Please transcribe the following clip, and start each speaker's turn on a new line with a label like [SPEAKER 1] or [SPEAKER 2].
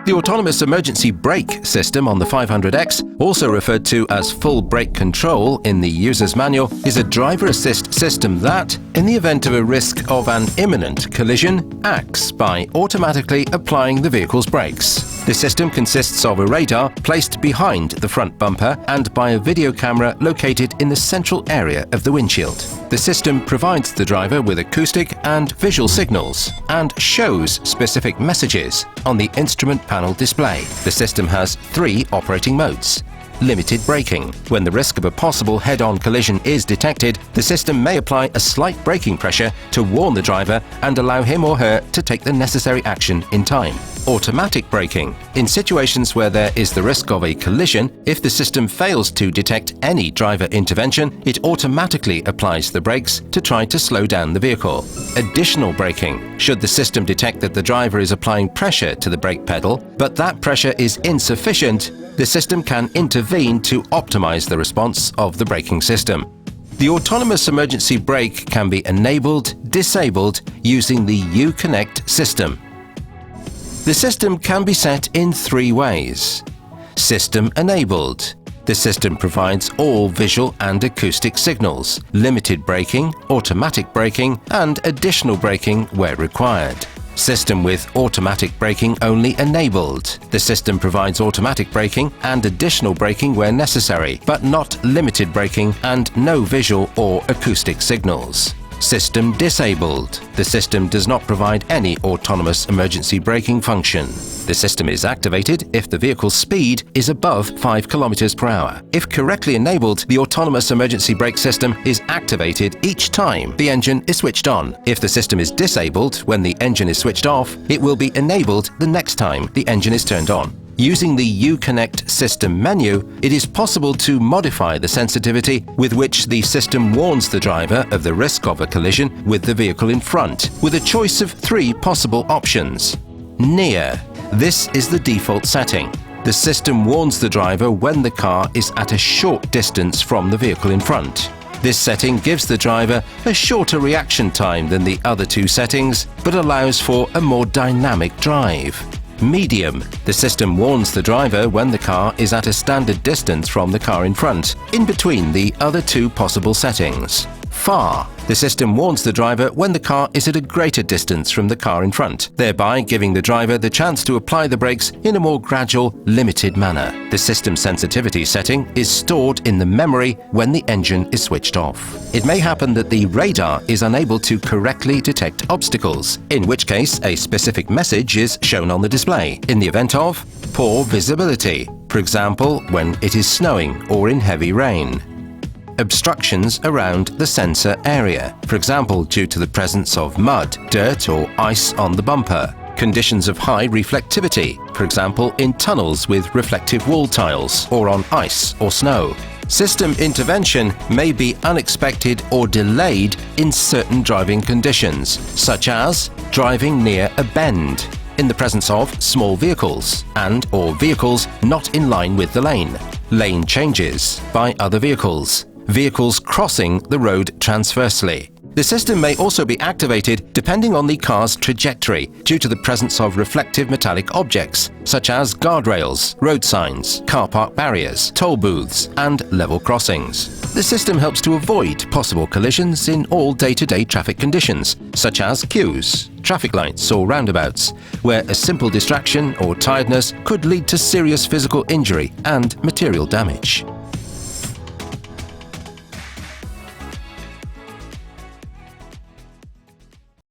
[SPEAKER 1] The autonomous emergency brake system on the 500X, also referred to as full brake control in the user's manual, is a driver assist system that, in the event of a risk of an imminent collision, acts by automatically applying the vehicle's brakes. The system consists of a radar placed behind the front bumper and by a video camera located in the central area of the windshield. The system provides the driver with acoustic and visual signals and shows specific messages on the instrument panel display. The system has 3 operating modes. Limited braking. When the risk of a possible head-on collision is detected, the system may apply a slight braking pressure to warn the driver and allow him or her to take the necessary action in time. Automatic braking. In situations where there is the risk of a collision, if the system fails to detect any driver intervention, it automatically applies the brakes to try to slow down the vehicle. Additional braking. Should the system detect that the driver is applying pressure to the brake pedal, but that pressure is insufficient, the system can intervene to optimize the response of the braking system. The autonomous emergency brake can be enabled, disabled using the Uconnect system. The system can be set in 3 ways. System enabled. The system provides all visual and acoustic signals, limited braking, automatic braking, and additional braking where required. System with automatic braking only enabled. The system provides automatic braking and additional braking where necessary, but not limited braking and no visual or acoustic signals. System disabled. The system does not provide any autonomous emergency braking function. The system is activated if the vehicle's speed is above 5 km/h. If correctly enabled, the autonomous emergency brake system is activated each time the engine is switched on. If the system is disabled when the engine is switched off, it will be enabled the next time the engine is turned on. Using the Uconnect system menu, it is possible to modify the sensitivity with which the system warns the driver of the risk of a collision with the vehicle in front, with a choice of 3 possible options. Near. This is the default setting. The system warns the driver when the car is at a short distance from the vehicle in front. This setting gives the driver a shorter reaction time than the other 2 settings, but allows for a more dynamic drive. Medium. The system warns the driver when the car is at a standard distance from the car in front, in between the other 2 possible settings. Far. The system warns the driver when the car is at a greater distance from the car in front, thereby giving the driver the chance to apply the brakes in a more gradual, limited manner. The system sensitivity setting is stored in the memory when the engine is switched off. It may happen that the radar is unable to correctly detect obstacles, in which case a specific message is shown on the display. In the event of poor visibility, for example, when it is snowing or in heavy rain. Obstructions around the sensor area, for example due to the presence of mud, dirt or ice on the bumper. Conditions of high reflectivity, for example in tunnels with reflective wall tiles or on ice or snow. System intervention may be unexpected or delayed in certain driving conditions, such as driving near a bend, in the presence of small vehicles and/or vehicles not in line with the lane changes by other vehicles, vehicles crossing the road transversely. The system may also be activated depending on the car's trajectory due to the presence of reflective metallic objects such as guardrails, road signs, car park barriers, toll booths and level crossings. The system helps to avoid possible collisions in all day-to-day traffic conditions such as queues, traffic lights or roundabouts, where a simple distraction or tiredness could lead to serious physical injury and material damage.